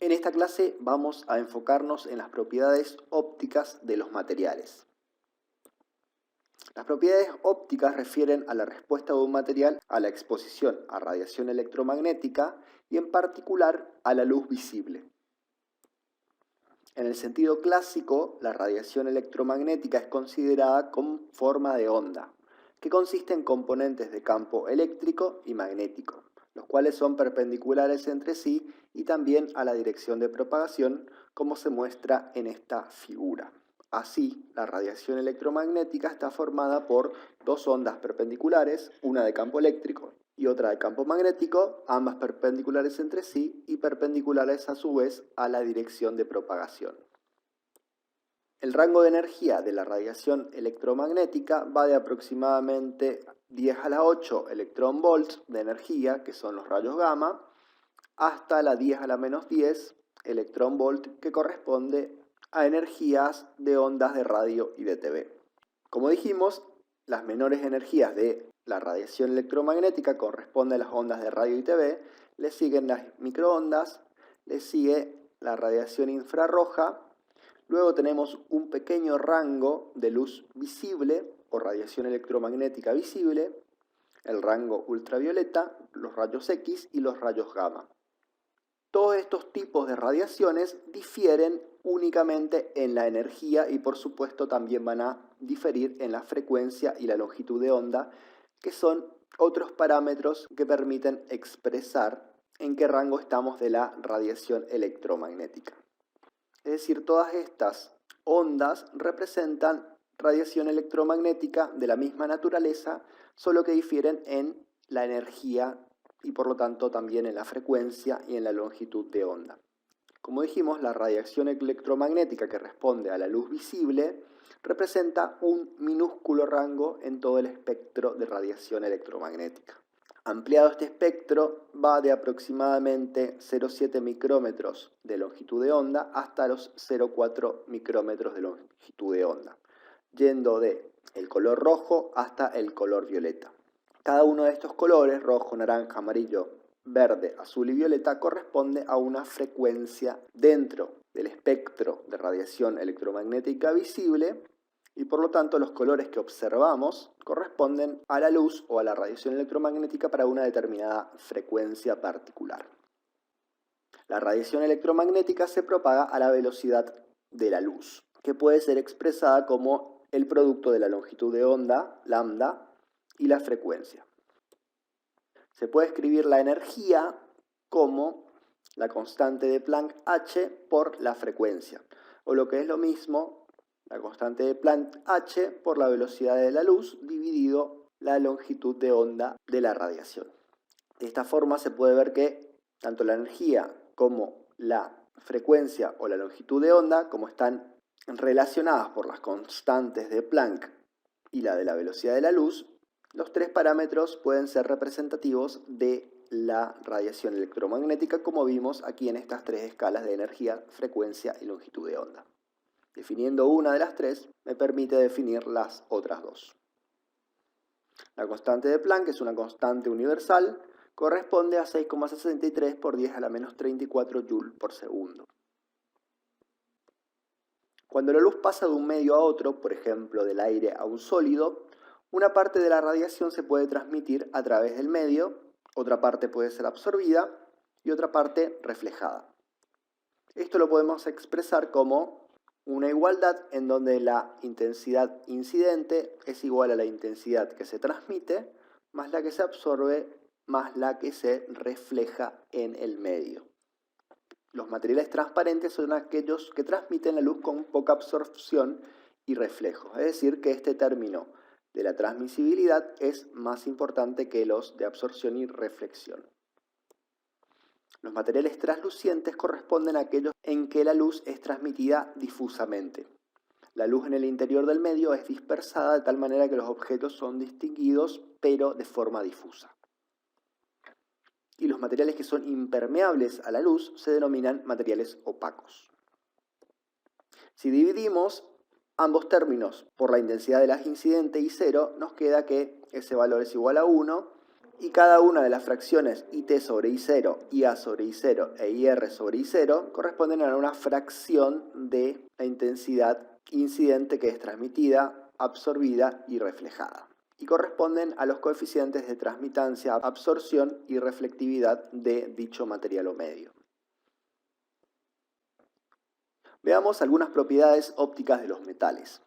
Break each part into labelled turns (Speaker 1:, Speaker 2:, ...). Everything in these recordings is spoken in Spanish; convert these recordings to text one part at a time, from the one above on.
Speaker 1: En esta clase vamos a enfocarnos en las propiedades ópticas de los materiales. Las propiedades ópticas refieren a la respuesta de un material a la exposición a radiación electromagnética y en particular a la luz visible. En el sentido clásico, la radiación electromagnética es considerada con forma de onda, que consiste en componentes de campo eléctrico y magnético, los cuales son perpendiculares entre sí y también a la dirección de propagación, como se muestra en esta figura. Así, la radiación electromagnética está formada por dos ondas perpendiculares, una de campo eléctrico y otra de campo magnético, ambas perpendiculares entre sí y perpendiculares a su vez a la dirección de propagación. El rango de energía de la radiación electromagnética va de aproximadamente 10 a la 8 electronvolts de energía, que son los rayos gamma, hasta la 10 a la menos 10 electronvolt, que corresponde a energías de ondas de radio y de TV. Como dijimos, las menores energías de la radiación electromagnética corresponden a las ondas de radio y TV, le siguen las microondas, le sigue la radiación infrarroja, luego tenemos un pequeño rango de luz visible o radiación electromagnética visible, el rango ultravioleta, los rayos X y los rayos gamma. Todos estos tipos de radiaciones difieren únicamente en la energía y por supuesto también van a diferir en la frecuencia y la longitud de onda, que son otros parámetros que permiten expresar en qué rango estamos de la radiación electromagnética. Es decir, todas estas ondas representan radiación electromagnética de la misma naturaleza, solo que difieren en la energía y por lo tanto también en la frecuencia y en la longitud de onda. Como dijimos, la radiación electromagnética que responde a la luz visible representa un minúsculo rango en todo el espectro de radiación electromagnética. Ampliado este espectro va de aproximadamente 0,7 micrómetros de longitud de onda hasta los 0,4 micrómetros de longitud de onda, yendo de el color rojo hasta el color violeta. Cada uno de estos colores, rojo, naranja, amarillo, verde, azul y violeta, corresponde a una frecuencia dentro del espectro de radiación electromagnética visible y por lo tanto los colores que observamos corresponden a la luz o a la radiación electromagnética para una determinada frecuencia particular. La radiación electromagnética se propaga a la velocidad de la luz, que puede ser expresada como el producto de la longitud de onda, lambda, y la frecuencia. Se puede escribir la energía como la constante de Planck h por la frecuencia, o lo que es lo mismo, la constante de Planck h por la velocidad de la luz dividido la longitud de onda de la radiación. De esta forma se puede ver que tanto la energía como la frecuencia o la longitud de onda, como están relacionadas por las constantes de Planck y la de la velocidad de la luz, los tres parámetros pueden ser representativos de la radiación electromagnética, como vimos aquí en estas tres escalas de energía, frecuencia y longitud de onda. Definiendo una de las tres, me permite definir las otras dos. La constante de Planck es una constante universal, corresponde a 6,63 por 10 a la menos 34 Joule por segundo. Cuando la luz pasa de un medio a otro, por ejemplo del aire a un sólido, una parte de la radiación se puede transmitir a través del medio, otra parte puede ser absorbida y otra parte reflejada. Esto lo podemos expresar como una igualdad en donde la intensidad incidente es igual a la intensidad que se transmite, más la que se absorbe, más la que se refleja en el medio. Los materiales transparentes son aquellos que transmiten la luz con poca absorción y reflejo, es decir, que este término de la transmisibilidad es más importante que los de absorción y reflexión. Los materiales translucientes corresponden a aquellos en que la luz es transmitida difusamente. La luz en el interior del medio es dispersada de tal manera que los objetos son distinguidos, pero de forma difusa. Y los materiales que son impermeables a la luz se denominan materiales opacos. Si dividimos ambos términos por la intensidad de la incidente y 0, nos queda que ese valor es igual a 1 y cada una de las fracciones IT sobre I0, IA sobre I0 e IR sobre I0 corresponden a una fracción de la intensidad incidente que es transmitida, absorbida y reflejada, y corresponden a los coeficientes de transmitancia, absorción y reflectividad de dicho material o medio. Veamos algunas propiedades ópticas de los metales.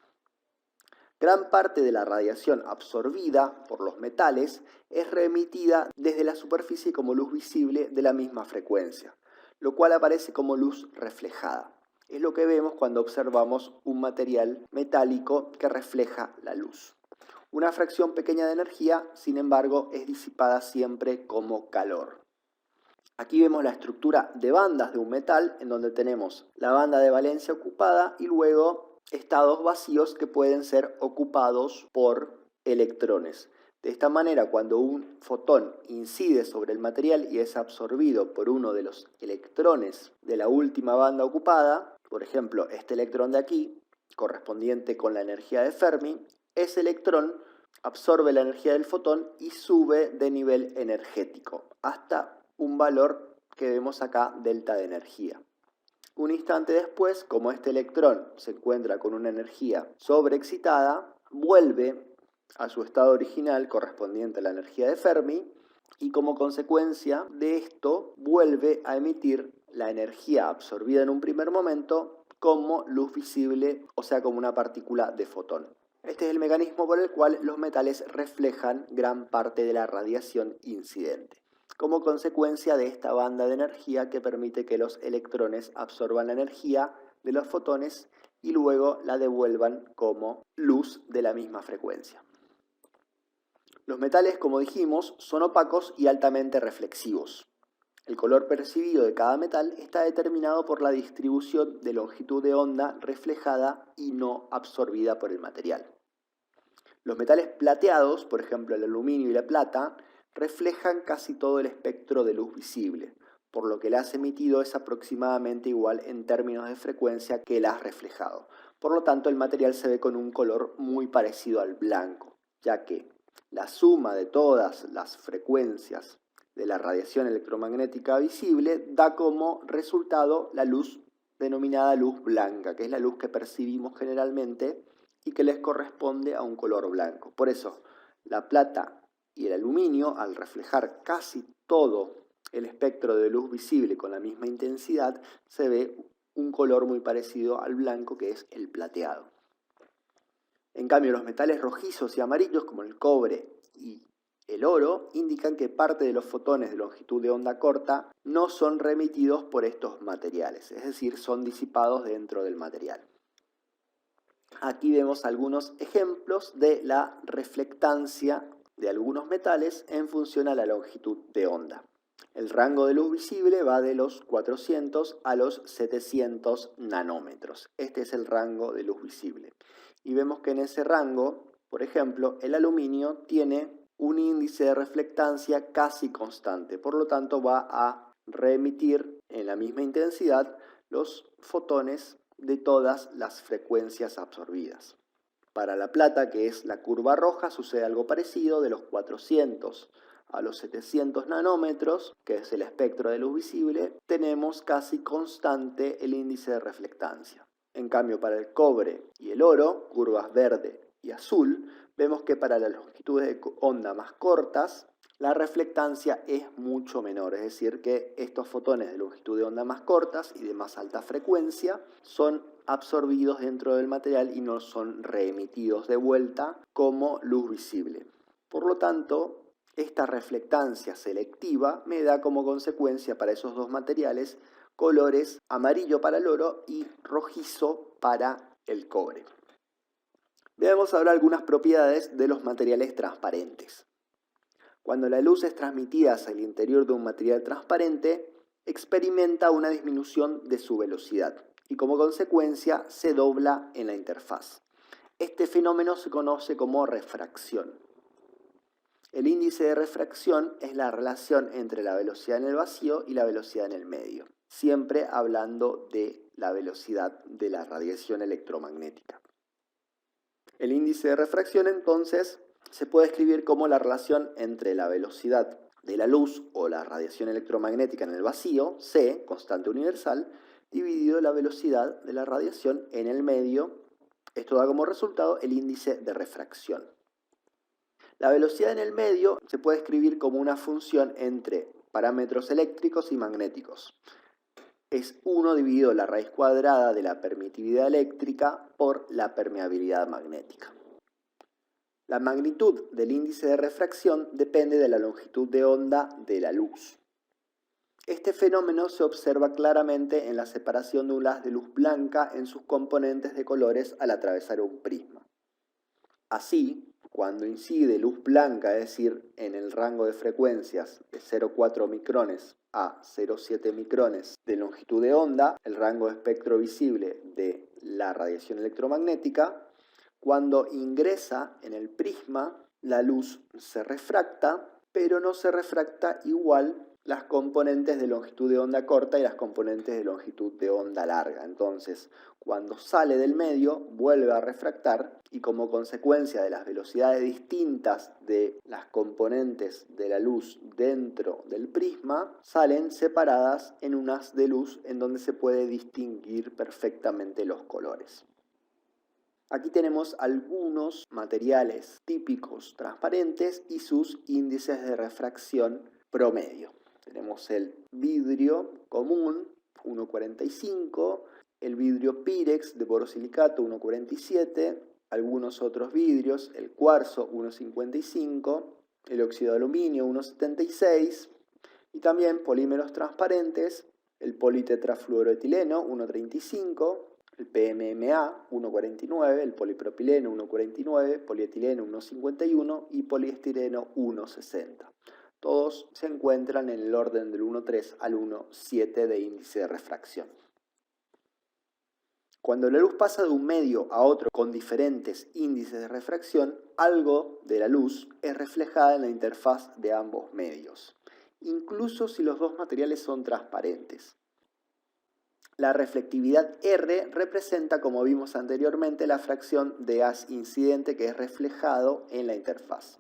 Speaker 1: Gran parte de la radiación absorbida por los metales es reemitida desde la superficie como luz visible de la misma frecuencia, lo cual aparece como luz reflejada. Es lo que vemos cuando observamos un material metálico que refleja la luz. Una fracción pequeña de energía, sin embargo, es disipada siempre como calor. Aquí vemos la estructura de bandas de un metal, en donde tenemos la banda de valencia ocupada y luego estados vacíos que pueden ser ocupados por electrones. De esta manera, cuando un fotón incide sobre el material y es absorbido por uno de los electrones de la última banda ocupada, por ejemplo, este electrón de aquí, correspondiente con la energía de Fermi, ese electrón absorbe la energía del fotón y sube de nivel energético hasta un valor que vemos acá, delta de energía. Un instante después, como este electrón se encuentra con una energía sobreexcitada, vuelve a su estado original correspondiente a la energía de Fermi y como consecuencia de esto vuelve a emitir la energía absorbida en un primer momento como luz visible, o sea, como una partícula de fotón. Este es el mecanismo por el cual los metales reflejan gran parte de la radiación incidente, como consecuencia de esta banda de energía que permite que los electrones absorban la energía de los fotones y luego la devuelvan como luz de la misma frecuencia. Los metales, como dijimos, son opacos y altamente reflexivos. El color percibido de cada metal está determinado por la distribución de longitud de onda reflejada y no absorbida por el material. Los metales plateados, por ejemplo el aluminio y la plata, reflejan casi todo el espectro de luz visible, por lo que el haz emitido es aproximadamente igual en términos de frecuencia que el haz reflejado. Por lo tanto, el material se ve con un color muy parecido al blanco, ya que la suma de todas las frecuencias de la radiación electromagnética visible da como resultado la luz denominada luz blanca, que es la luz que percibimos generalmente y que les corresponde a un color blanco. Por eso, la plata y el aluminio, al reflejar casi todo el espectro de luz visible con la misma intensidad, se ve un color muy parecido al blanco, que es el plateado. En cambio, los metales rojizos y amarillos, como el cobre y el oro, indican que parte de los fotones de longitud de onda corta no son remitidos por estos materiales, es decir, son disipados dentro del material. Aquí vemos algunos ejemplos de la reflectancia de algunos metales en función a la longitud de onda. El rango de luz visible va de los 400 a los 700 nanómetros. Este es el rango de luz visible. Y vemos que en ese rango, por ejemplo, el aluminio tiene un índice de reflectancia casi constante. Por lo tanto, va a reemitir en la misma intensidad los fotones de todas las frecuencias absorbidas. Para la plata, que es la curva roja, sucede algo parecido, de los 400 a los 700 nanómetros, que es el espectro de luz visible, tenemos casi constante el índice de reflectancia. En cambio, para el cobre y el oro, curvas verde y azul, vemos que para las longitudes de onda más cortas, la reflectancia es mucho menor, es decir, que estos fotones de longitud de onda más cortas y de más alta frecuencia son absorbidos dentro del material y no son reemitidos de vuelta como luz visible. Por lo tanto, esta reflectancia selectiva me da como consecuencia para esos dos materiales colores amarillo para el oro y rojizo para el cobre. Veamos ahora algunas propiedades de los materiales transparentes. Cuando la luz es transmitida hacia el interior de un material transparente, experimenta una disminución de su velocidad y como consecuencia se dobla en la interfaz. Este fenómeno se conoce como refracción. El índice de refracción es la relación entre la velocidad en el vacío y la velocidad en el medio, siempre hablando de la velocidad de la radiación electromagnética. El índice de refracción entonces se puede escribir como la relación entre la velocidad de la luz o la radiación electromagnética en el vacío, C, constante universal, dividido la velocidad de la radiación en el medio. Esto da como resultado el índice de refracción. La velocidad en el medio se puede escribir como una función entre parámetros eléctricos y magnéticos. Es 1 dividido la raíz cuadrada de la permitividad eléctrica por la permeabilidad magnética. La magnitud del índice de refracción depende de la longitud de onda de la luz. Este fenómeno se observa claramente en la separación de un haz de luz blanca en sus componentes de colores al atravesar un prisma. Así, cuando incide luz blanca, es decir, en el rango de frecuencias de 0,4 micrones a 0,7 micrones de longitud de onda, el rango de espectro visible de la radiación electromagnética, cuando ingresa en el prisma, la luz se refracta, pero no se refracta igual las componentes de longitud de onda corta y las componentes de longitud de onda larga. Entonces, cuando sale del medio, vuelve a refractar y como consecuencia de las velocidades distintas de las componentes de la luz dentro del prisma, salen separadas en un haz de luz en donde se puede distinguir perfectamente los colores. Aquí tenemos algunos materiales típicos transparentes y sus índices de refracción promedio. Tenemos el vidrio común, 1,45, el vidrio Pirex de borosilicato, 1,47, algunos otros vidrios, el cuarzo, 1,55, el óxido de aluminio, 1,76, y también polímeros transparentes, el politetrafluoroetileno, 1,35, el PMMA 1,49, el polipropileno 1,49, polietileno 1,51 y poliestireno 1,60. Todos se encuentran en el orden del 1,3 al 1,7 de índice de refracción. Cuando la luz pasa de un medio a otro con diferentes índices de refracción, algo de la luz es reflejada en la interfaz de ambos medios, incluso si los dos materiales son transparentes. La reflectividad R representa, como vimos anteriormente, la fracción de haz incidente que es reflejado en la interfaz.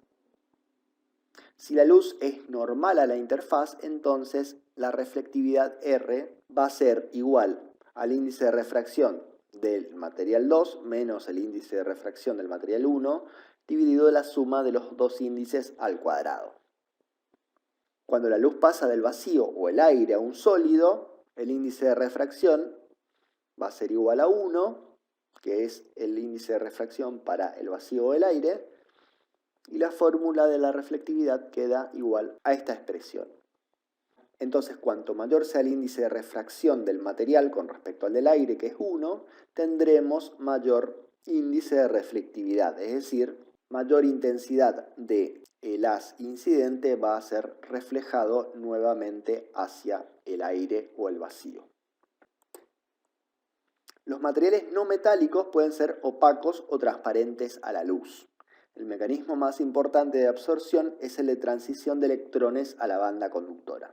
Speaker 1: Si la luz es normal a la interfaz, entonces la reflectividad R va a ser igual al índice de refracción del material 2 menos el índice de refracción del material 1 dividido la suma de los dos índices al cuadrado. Cuando la luz pasa del vacío o el aire a un sólido, el índice de refracción va a ser igual a 1, que es el índice de refracción para el vacío o el aire, y la fórmula de la reflectividad queda igual a esta expresión. Entonces, cuanto mayor sea el índice de refracción del material con respecto al del aire, que es 1, tendremos mayor índice de reflectividad, es decir, mayor intensidad del haz incidente va a ser reflejado nuevamente hacia el aire o el vacío. Los materiales no metálicos pueden ser opacos o transparentes a la luz. El mecanismo más importante de absorción es el de transición de electrones a la banda conductora.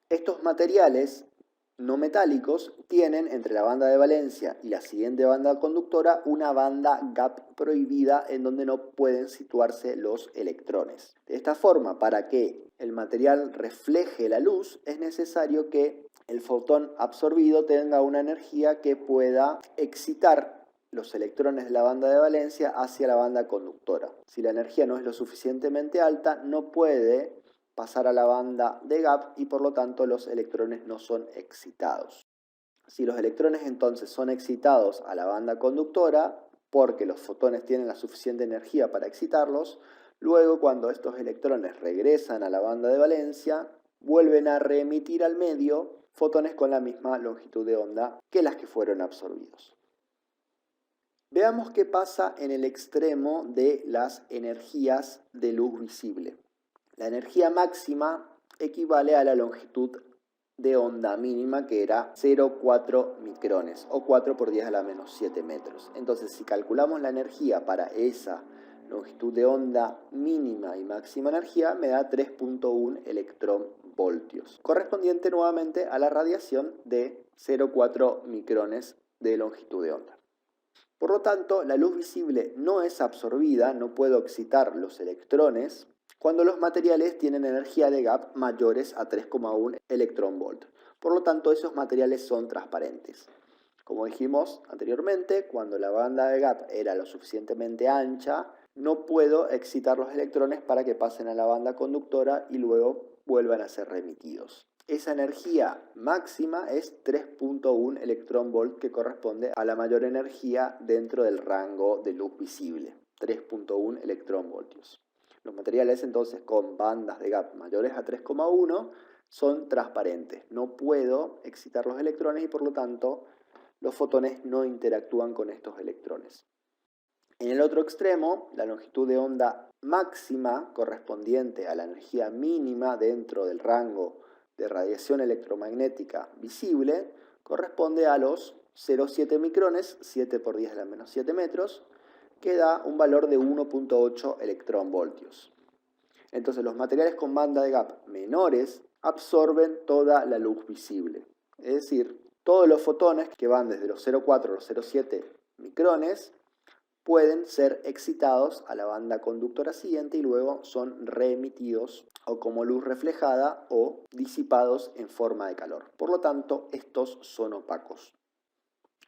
Speaker 1: Estos materiales no metálicos tienen entre la banda de valencia y la siguiente banda conductora una banda gap prohibida en donde no pueden situarse los electrones. De esta forma, para que el material refleje la luz, es necesario que el fotón absorbido tenga una energía que pueda excitar los electrones de la banda de valencia hacia la banda conductora. Si la energía no es lo suficientemente alta, no puede pasar a la banda de gap y por lo tanto los electrones no son excitados. Si los electrones entonces son excitados a la banda conductora, porque los fotones tienen la suficiente energía para excitarlos, luego cuando estos electrones regresan a la banda de valencia, vuelven a reemitir al medio fotones con la misma longitud de onda que las que fueron absorbidos. Veamos qué pasa en el extremo de las energías de luz visible. La energía máxima equivale a la longitud de onda mínima, que era 0,4 micrones o 4 por 10 a la menos 7 metros. Entonces, si calculamos la energía para esa longitud de onda mínima y máxima energía, me da 3,1 electronvoltios, correspondiente nuevamente a la radiación de 0,4 micrones de longitud de onda. Por lo tanto, la luz visible no es absorbida, no puedo excitar los electrones, cuando los materiales tienen energía de gap mayores a 3,1 electronvolt. Por lo tanto, esos materiales son transparentes. Como dijimos anteriormente, cuando la banda de gap era lo suficientemente ancha, no puedo excitar los electrones para que pasen a la banda conductora y luego vuelvan a ser remitidos. Esa energía máxima es 3,1 electronvolt, que corresponde a la mayor energía dentro del rango de luz visible, 3,1 electronvoltios. Los materiales entonces con bandas de gap mayores a 3,1 son transparentes. No puedo excitar los electrones y por lo tanto los fotones no interactúan con estos electrones. En el otro extremo, la longitud de onda máxima correspondiente a la energía mínima dentro del rango de radiación electromagnética visible corresponde a los 0,7 micrones, 7 por 10 a la menos 7 metros, que da un valor de 1,8 electronvoltios. Entonces los materiales con banda de gap menores absorben toda la luz visible. Es decir, todos los fotones que van desde los 0,4 a los 0,7 micrones pueden ser excitados a la banda conductora siguiente y luego son reemitidos o como luz reflejada o disipados en forma de calor. Por lo tanto, estos son opacos.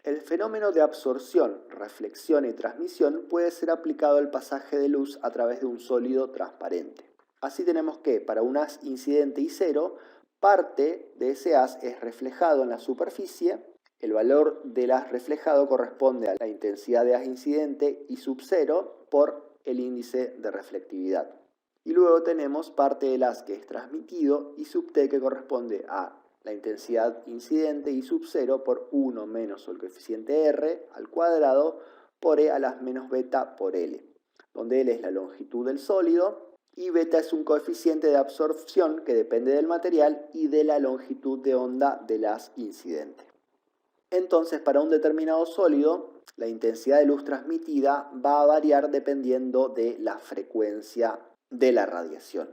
Speaker 1: El fenómeno de absorción, reflexión y transmisión puede ser aplicado al pasaje de luz a través de un sólido transparente. Así tenemos que para un haz incidente y cero, parte de ese haz es reflejado en la superficie. El valor del haz reflejado corresponde a la intensidad de haz incidente y sub cero por el índice de reflectividad. Y luego tenemos parte del haz que es transmitido y sub t, que corresponde a la intensidad incidente y sub cero por 1 menos el coeficiente r al cuadrado por e a las menos beta por L, donde L es la longitud del sólido y beta es un coeficiente de absorción que depende del material y de la longitud de onda del haz incidente. Entonces, para un determinado sólido, la intensidad de luz transmitida va a variar dependiendo de la frecuencia de la radiación.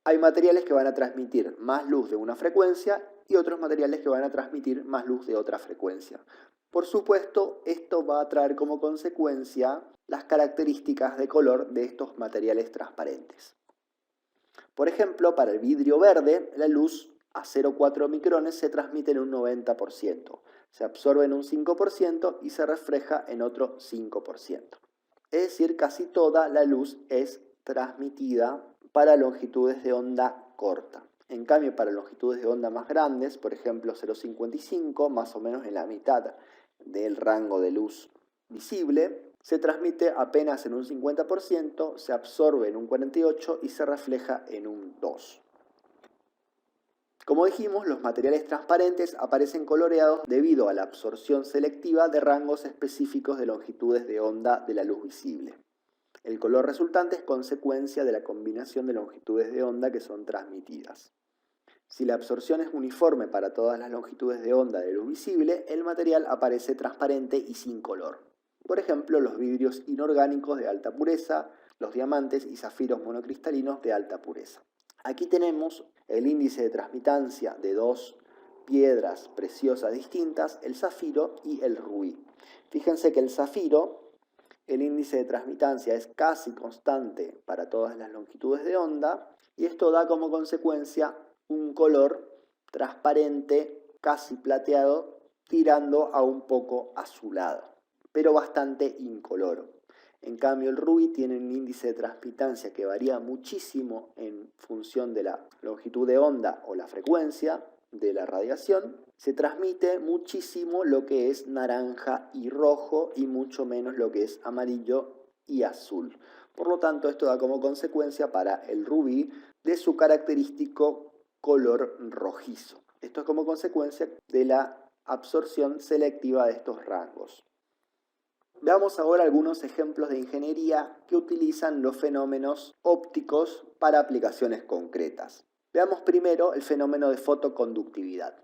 Speaker 1: Hay materiales que van a transmitir más luz de una frecuencia y otros materiales que van a transmitir más luz de otra frecuencia. Por supuesto, esto va a traer como consecuencia las características de color de estos materiales transparentes. Por ejemplo, para el vidrio verde, la luz a 0,4 micrones se transmite en un 90%, se absorbe en un 5% y se refleja en otro 5%. Es decir, casi toda la luz es transmitida para longitudes de onda corta. En cambio, para longitudes de onda más grandes, por ejemplo 0,55, más o menos en la mitad del rango de luz visible, se transmite apenas en un 50%, se absorbe en un 48% y se refleja en un 2%. Como dijimos, los materiales transparentes aparecen coloreados debido a la absorción selectiva de rangos específicos de longitudes de onda de la luz visible. El color resultante es consecuencia de la combinación de longitudes de onda que son transmitidas. Si la absorción es uniforme para todas las longitudes de onda de luz visible, el material aparece transparente y sin color. Por ejemplo, los vidrios inorgánicos de alta pureza, los diamantes y zafiros monocristalinos de alta pureza. Aquí tenemos el índice de transmitancia de dos piedras preciosas distintas, el zafiro y el rubí. Fíjense que el zafiro, el índice de transmitancia es casi constante para todas las longitudes de onda y esto da como consecuencia un color transparente, casi plateado, tirando a un poco azulado, pero bastante incoloro. En cambio, el rubí tiene un índice de transmitancia que varía muchísimo en función de la longitud de onda o la frecuencia de la radiación. Se transmite muchísimo lo que es naranja y rojo y mucho menos lo que es amarillo y azul. Por lo tanto, esto da como consecuencia para el rubí de su característico color rojizo. Esto es como consecuencia de la absorción selectiva de estos rangos. Veamos ahora algunos ejemplos de ingeniería que utilizan los fenómenos ópticos para aplicaciones concretas. Veamos primero el fenómeno de fotoconductividad.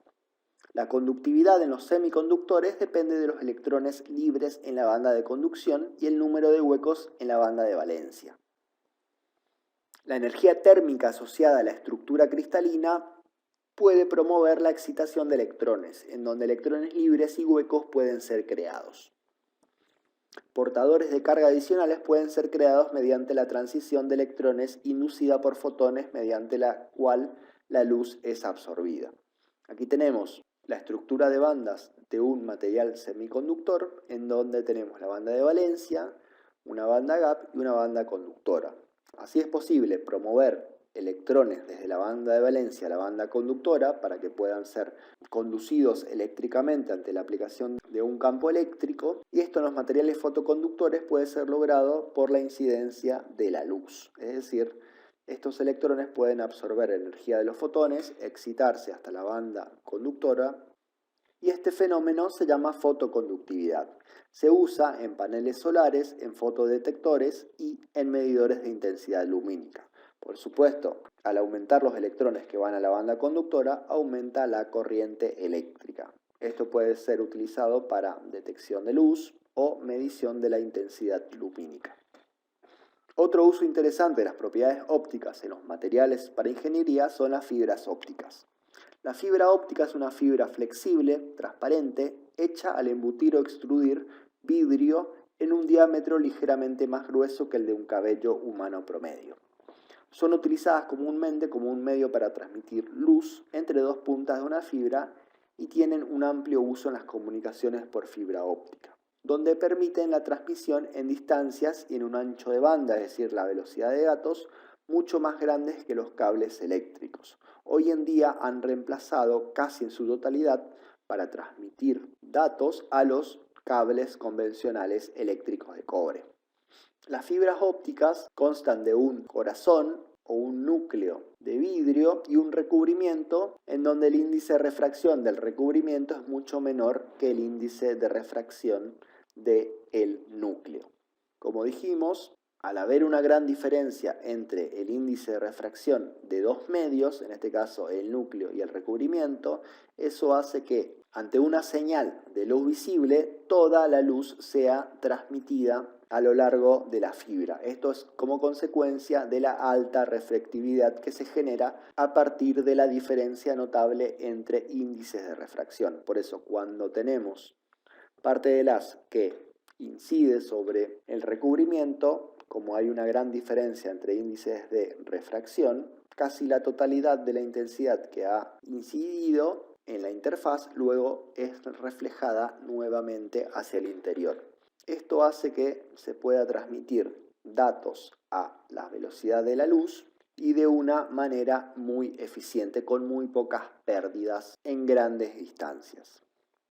Speaker 1: La conductividad en los semiconductores depende de los electrones libres en la banda de conducción y el número de huecos en la banda de valencia. La energía térmica asociada a la estructura cristalina puede promover la excitación de electrones, en donde electrones libres y huecos pueden ser creados. Portadores de carga adicionales pueden ser creados mediante la transición de electrones inducida por fotones mediante la cual la luz es absorbida. Aquí tenemos la estructura de bandas de un material semiconductor en donde tenemos la banda de valencia, una banda gap y una banda conductora. Así es posible promover electrones desde la banda de valencia a la banda conductora para que puedan ser conducidos eléctricamente ante la aplicación de un campo eléctrico, y esto en los materiales fotoconductores puede ser logrado por la incidencia de la luz, es decir, estos electrones pueden absorber energía de los fotones, excitarse hasta la banda conductora, y este fenómeno se llama fotoconductividad. Se usa en paneles solares, en fotodetectores y en medidores de intensidad lumínica. Por supuesto, al aumentar los electrones que van a la banda conductora, aumenta la corriente eléctrica. Esto puede ser utilizado para detección de luz o medición de la intensidad lumínica. Otro uso interesante de las propiedades ópticas en los materiales para ingeniería son las fibras ópticas. La fibra óptica es una fibra flexible, transparente, hecha al embutir o extrudir vidrio en un diámetro ligeramente más grueso que el de un cabello humano promedio. Son utilizadas comúnmente como un medio para transmitir luz entre dos puntas de una fibra y tienen un amplio uso en las comunicaciones por fibra óptica, donde permiten la transmisión en distancias y en un ancho de banda, es decir, la velocidad de datos, mucho más grandes que los cables eléctricos. Hoy en día han reemplazado casi en su totalidad para transmitir datos a los cables convencionales eléctricos de cobre. Las fibras ópticas constan de un corazón o un núcleo de vidrio y un recubrimiento en donde el índice de refracción del recubrimiento es mucho menor que el índice de refracción del núcleo. Como dijimos, al haber una gran diferencia entre el índice de refracción de dos medios, en este caso el núcleo y el recubrimiento, eso hace que ante una señal de luz visible, toda la luz sea transmitida a lo largo de la fibra. Esto es como consecuencia de la alta refractividad que se genera a partir de la diferencia notable entre índices de refracción. Por eso, cuando tenemos parte del haz que incide sobre el recubrimiento, como hay una gran diferencia entre índices de refracción, casi la totalidad de la intensidad que ha incidido en la interfaz luego es reflejada nuevamente hacia el interior. Esto hace que se pueda transmitir datos a la velocidad de la luz y de una manera muy eficiente, con muy pocas pérdidas en grandes distancias.